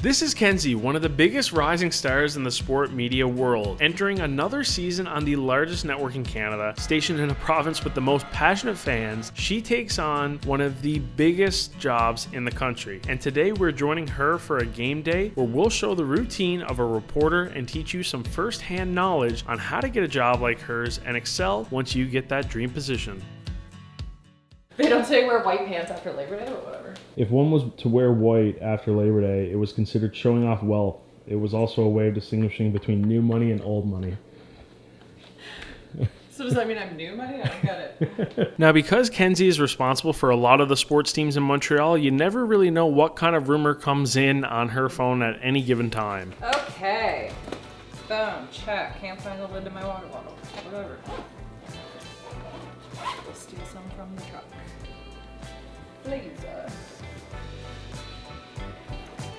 This is Kenzie, one of the biggest rising stars in the sport media world, entering another season on the largest network in Canada. Stationed in a province with the most passionate fans, she takes on one of the biggest jobs in the country. And today we're joining her for a game day where we'll show the routine of a reporter and teach you some first-hand knowledge on how to get a job like hers and excel once you get that dream position. They don't say wear white pants after Labor Day or whatever. If one was to wear white after Labor Day, it was considered showing off wealth. It was also a way of distinguishing between new money and old money. So does that mean I'm new money? I don't get it. Now, because Kenzie is responsible for a lot of the sports teams in Montreal, you never really know what kind of rumor comes in on her phone at any given time. Okay. Boom. Check. Can't find the lid to my water bottle. Whatever. We'll steal some from the truck. Laser.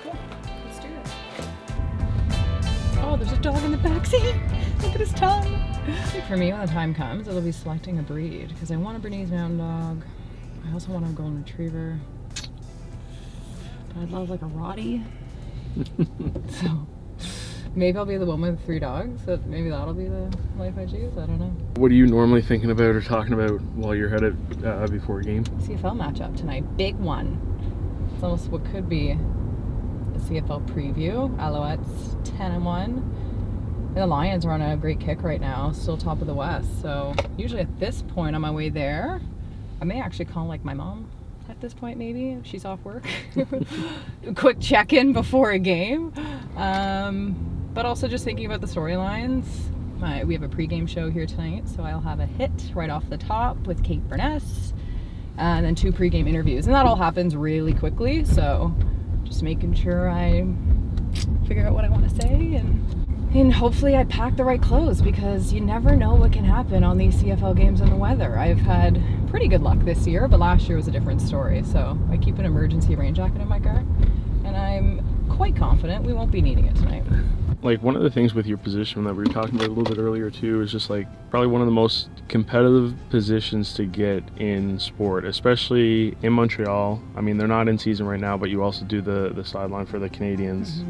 Cool. Let's do it. Oh, there's a dog in the backseat. Look at his tongue. For me, when the time comes, it'll be selecting a breed because I want a Bernese Mountain Dog. I also want a Golden Retriever. But I'd love like a Rottie. So maybe I'll be the one with 3 dogs. So maybe that'll be the life I choose. I don't know. What are you normally thinking about or talking about while you're headed before a game? CFL matchup tonight. Big one. It's almost what could be a CFL preview. Alouettes 10-1. And the Lions are on a great kick right now, still top of the West. So usually at this point on my way there, I may actually call like my mom at this point, maybe if she's off work. Quick check-in before a game. But also just thinking about the storylines. We have a pregame show here tonight, so I'll have a hit right off the top with Kate Burness, and then 2 pregame interviews. And that all happens really quickly, so just making sure I figure out what I want to say and hopefully I pack the right clothes because you never know what can happen on these CFL games and the weather. I've had pretty good luck this year, but last year was a different story. So I keep an emergency rain jacket in my car, and I'm quite confident we won't be needing it tonight. Like, one of the things with your position that we were talking about a little bit earlier too is just like probably one of the most competitive positions to get in sport, especially in Montreal. I mean, they're not in season right now, but you also do the sideline for the Canadiens,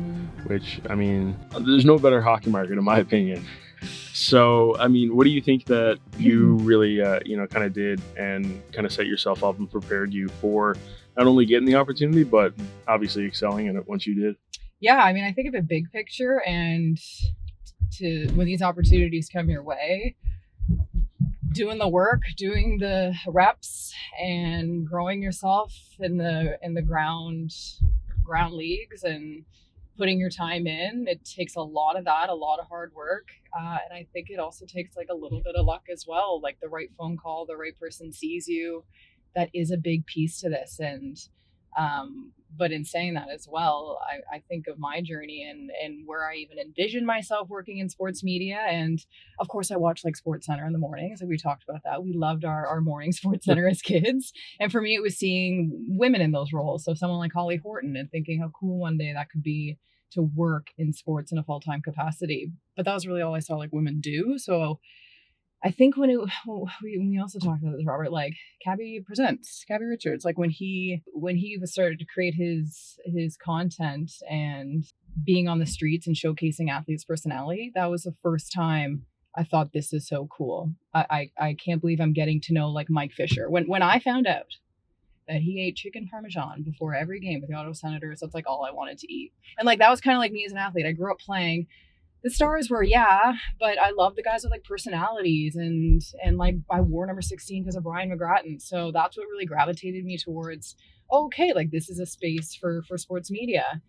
which, I mean, there's no better hockey market in my opinion. So, I mean, what do you think that you really, kind of did and kind of set yourself up and prepared you for not only getting the opportunity, but obviously excelling in it once you did? Yeah, I mean, I think of a big picture, and when these opportunities come your way, doing the work, doing the reps, and growing yourself in the ground leagues and putting your time in, it takes a lot of that, a lot of hard work, and I think it also takes like a little bit of luck as well, like the right phone call, the right person sees you. That is a big piece to this, and but in saying that as well, I think of my journey and where I even envisioned myself working in sports media. And of course I watched like Sports Center in the mornings. Like we talked about that. We loved our morning Sports Center as kids. And for me, it was seeing women in those roles. So someone like Holly Horton and thinking how cool one day that could be to work in sports in a full-time capacity. But that was really all I saw like women do. So I think when we also talked about this, Robert, like Cabby Richards, like when he was started to create his content and being on the streets and showcasing athletes' personality, that was the first time I thought this is so cool. I can't believe I'm getting to know like Mike Fisher. When I found out that he ate chicken parmesan before every game with the Ottawa Senators, that's like all I wanted to eat. And like that was kind of like me as an athlete. I grew up playing. The Stars were, but I love the guys with like personalities and like I wore number 16 because of Brian McGrattan. So that's what really gravitated me towards, okay, like this is a space for sports media.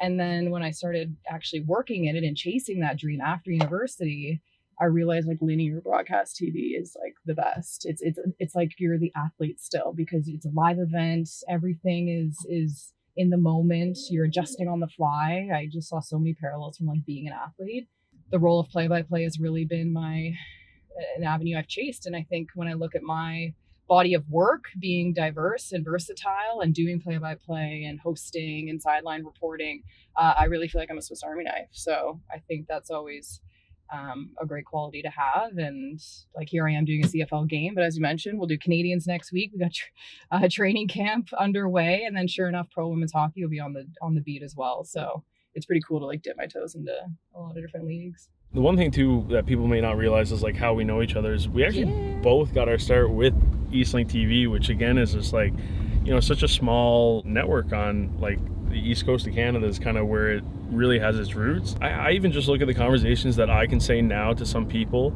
And then when I started actually working in it and chasing that dream after university, I realized like linear broadcast TV is like the best. It's like you're the athlete still because it's a live event. Everything is in the moment, you're adjusting on the fly. I just saw so many parallels from like being an athlete. The role of play-by-play has really been an avenue I've chased. And I think when I look at my body of work, being diverse and versatile and doing play-by-play and hosting and sideline reporting, I really feel like I'm a Swiss Army knife. So I think that's always a great quality to have. And like here I am doing a CFL game, but as you mentioned, we'll do Canadiens next week. We got training camp underway, and then sure enough, pro women's hockey will be on the beat as well. So it's pretty cool to like dip my toes into a lot of different leagues. The one thing too that people may not realize is like how we know each other is we actually both got our start with Eastlink TV, which again is just like, you know, such a small network on like the east coast of Canada is kind of where it really has its roots. I even just look at the conversations that I can say now to some people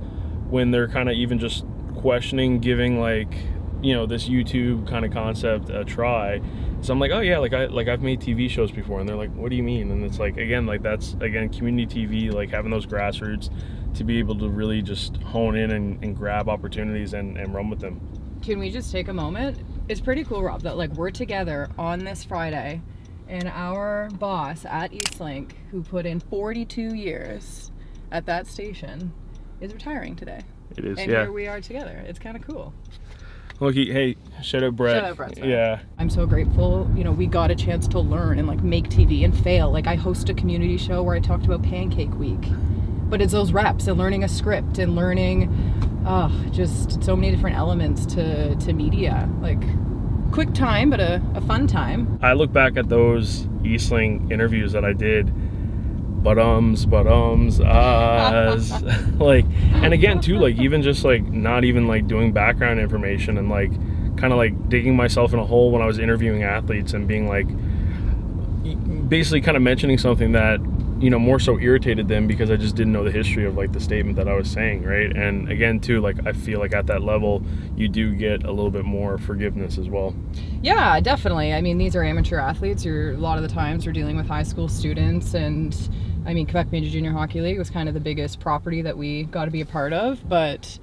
when they're kind of even just questioning giving like, you know, this YouTube kind of concept a try. So I'm like, oh yeah, I've made TV shows before, and they're like, what do you mean? And it's like, again, like that's again community TV, like having those grassroots to be able to really just hone in and grab opportunities and run with them. Can we just take a moment? It's pretty cool, Rob, that like we're together on this Friday, and our boss at Eastlink, who put in 42 years at that station, is retiring today. It is, and yeah. Here we are together. It's kind of cool. Looky, hey, shout out Brett. Shout out Brett. Yeah. I'm so grateful. You know, we got a chance to learn and like make TV and fail. Like I host a community show where I talked about Pancake Week, but it's those reps and learning a script and learning, just so many different elements to media. Like quick time, but a fun time. I look back at those Eastlink interviews that I did. Like, and again too, like even just like not even like doing background information and like kind of like digging myself in a hole when I was interviewing athletes and being like basically kind of mentioning something that, you know, more so irritated them because I just didn't know the history of like the statement that I was saying, right? And again too, like I feel like at that level you do get a little bit more forgiveness as well. Yeah, definitely. I mean, these are amateur athletes. A lot of the times you're dealing with high school students, and I mean, Quebec Major Junior Hockey League was kind of the biggest property that we got to be a part of, but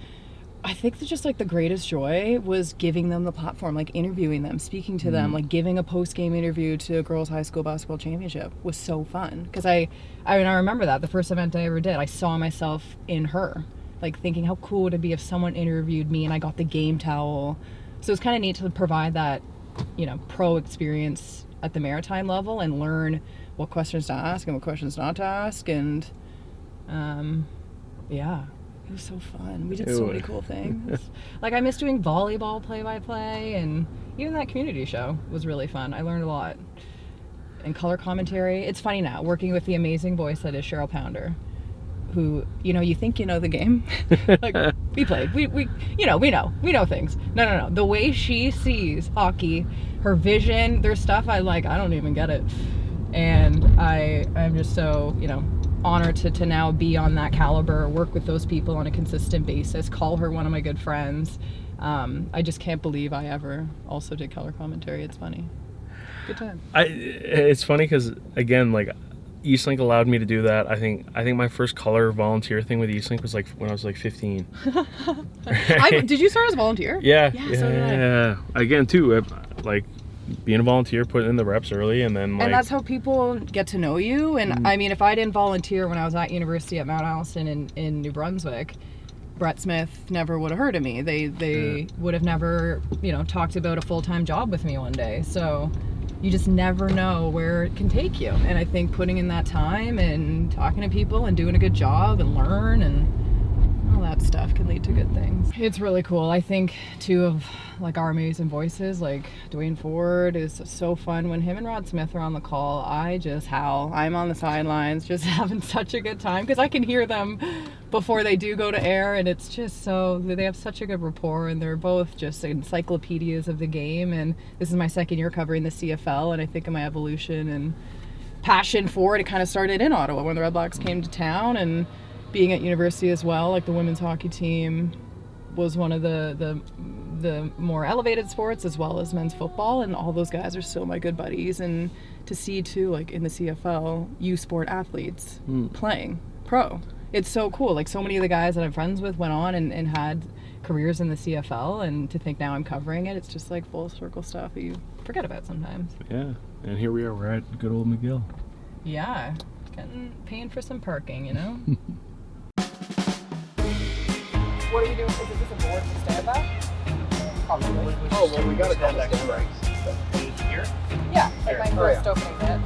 I think that just like the greatest joy was giving them the platform, like interviewing them, speaking to them, like giving a post-game interview to a girls' high school basketball championship was so fun. Because I remember that the first event I ever did, I saw myself in her, like thinking how cool would it be if someone interviewed me and I got the game towel. So it's kind of neat to provide that, you know, pro experience at the maritime level and learn what questions to ask and what questions not to ask. And yeah, it was so fun. We did so many cool things. Like I miss doing volleyball play-by-play, and even that community show was really fun. I learned a lot. And color commentary. It's funny now, working with the amazing voice that is Cheryl Pounder, who, you know, you think you know the game. Like, we played. We know things. No. The way she sees hockey, her vision, there's stuff I don't even get it. And I'm just so, you know, honored to now be on that caliber, work with those people on a consistent basis, call her one of my good friends. I just can't believe I ever also did color commentary. It's funny. Good time. It's funny because, again, like, Eastlink allowed me to do that. I think my first color volunteer thing with Eastlink was like when I was like 15. Right? Did you start as a volunteer? Yeah. So did I. Again, too, like being a volunteer, putting in the reps early, and then like. And that's how people get to know you. And I mean, if I didn't volunteer when I was at university at Mount Allison in New Brunswick, Brett Smith never would have heard of me. They would have never, you know, talked about a full-time job with me one day. So. You just never know where it can take you. And I think putting in that time and talking to people and doing a good job and learn and all that stuff can lead to good things. It's really cool. I think two of like our amazing voices, like Dwayne Ford is so fun. When him and Rod Smith are on the call, I just howl. I'm on the sidelines just having such a good time because I can hear them before they do go to air, and it's just so, they have such a good rapport, and they're both just encyclopedias of the game. And this is my second year covering the CFL, and I think of my evolution and passion for it. It kind of started in Ottawa when the Red Blacks came to town, and being at university as well, like the women's hockey team was one of the more elevated sports, as well as men's football, and all those guys are still my good buddies. And to see too, like in the CFL, U sport athletes playing pro, it's so cool. Like so many of the guys that I'm friends with went on and had careers in the CFL, and to think now I'm covering it, it's just like full circle stuff that you forget about sometimes. Yeah, and here we are, we're at good old McGill. Yeah, paying for some parking, you know. What are you doing? Is it just a board to stand up? Probably. Oh, well, we got it down back to right. Here? Yeah, like my first opening bit.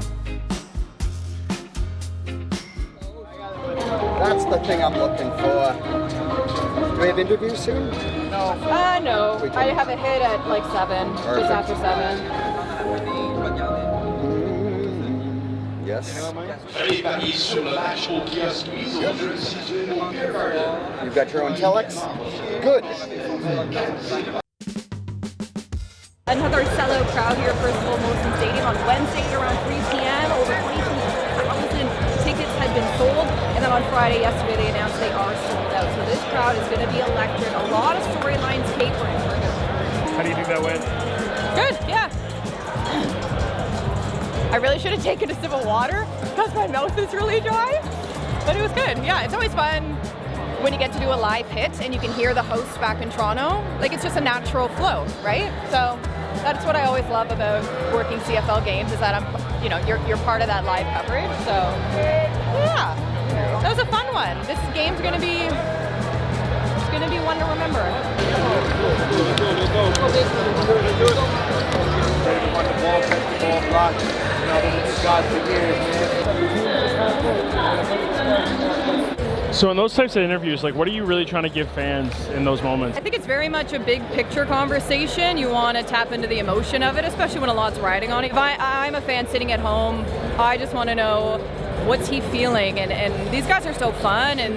That's the thing I'm looking for. Do we have interviews soon? No. I have a hit at like 7, Perfect. just after 7. Yes. You've got your own telex? Good. Another sellout crowd here at First of all Molson Stadium on Wednesday around 3 p.m. Over 22,000 tickets had been sold, and then on Friday yesterday they announced they are sold out. So this crowd is going to be electric. A lot of storylines capering. How do you think that went? Good, yeah. I really should have taken a sip of water because my mouth is really dry, but it was good. Yeah, it's always fun when you get to do a live hit and you can hear the host back in Toronto. Like, it's just a natural flow, right? So that's what I always love about working CFL games, is that you're part of that live coverage. So yeah, that was a fun one. This game's gonna be one to remember. So in those types of interviews, like, what are you really trying to give fans in those moments? I think it's very much a big picture conversation. You want to tap into the emotion of it, especially when a lot's riding on it. If I'm a fan sitting at home, I just want to know what's he feeling. And these guys are so fun, and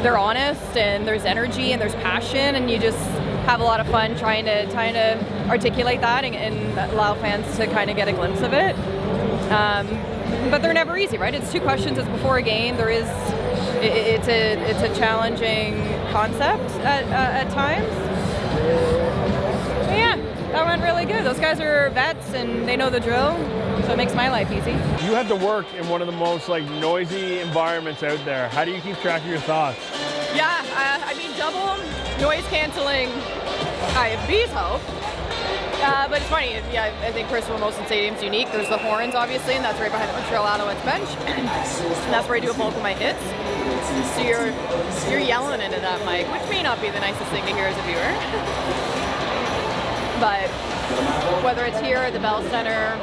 they're honest, and there's energy, and there's passion, and you just have a lot of fun trying to articulate that and allow fans to kind of get a glimpse of it. But they're never easy, right? It's 2 questions. It's before a game. It's a challenging concept at times. But yeah, that went really good. Those guys are vets and they know the drill, so it makes my life easy. You had to work in one of the most noisy environments out there. How do you keep track of your thoughts? Yeah, double noise canceling IFBs help. But it's funny, yeah, I think First of all Molson Stadium's unique. There's the horns, obviously, and that's right behind the Montreal Alouettes bench. And that's where I do a bulk of my hits. So you're yelling into that mic, which may not be the nicest thing to hear as a viewer. But whether it's here or the Bell Center,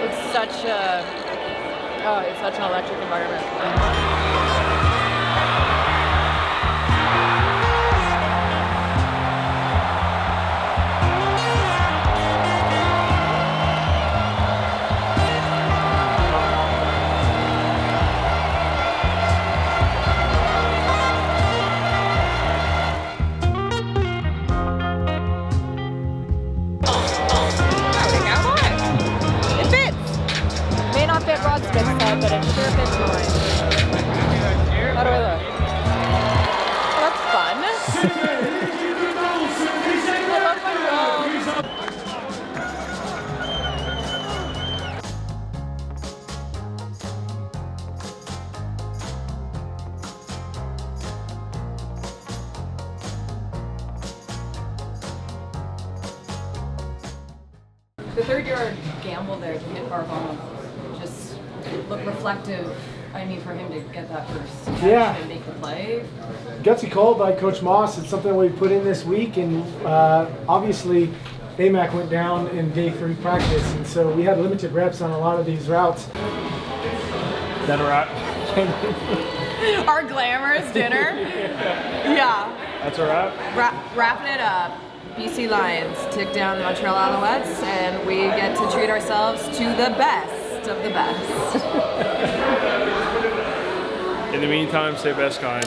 it's such an electric environment. But it sure fits mine. How do I look? Oh, that's fun. I love my dog. The 3rd-yard gamble there to hit Barbon just looked reflective. For him to get that first catch and make the play. Gutsy call by Coach Moss. It's something we put in this week, and obviously AMAC went down in day 3 practice, and so we had limited reps on a lot of these routes. That a wrap? Our glamorous dinner. Yeah. That's a wrap? Wrapping it up. BC Lions tick down the Montreal Alouettes, and we get to treat ourselves to the best of the best. In the meantime, stay best kind.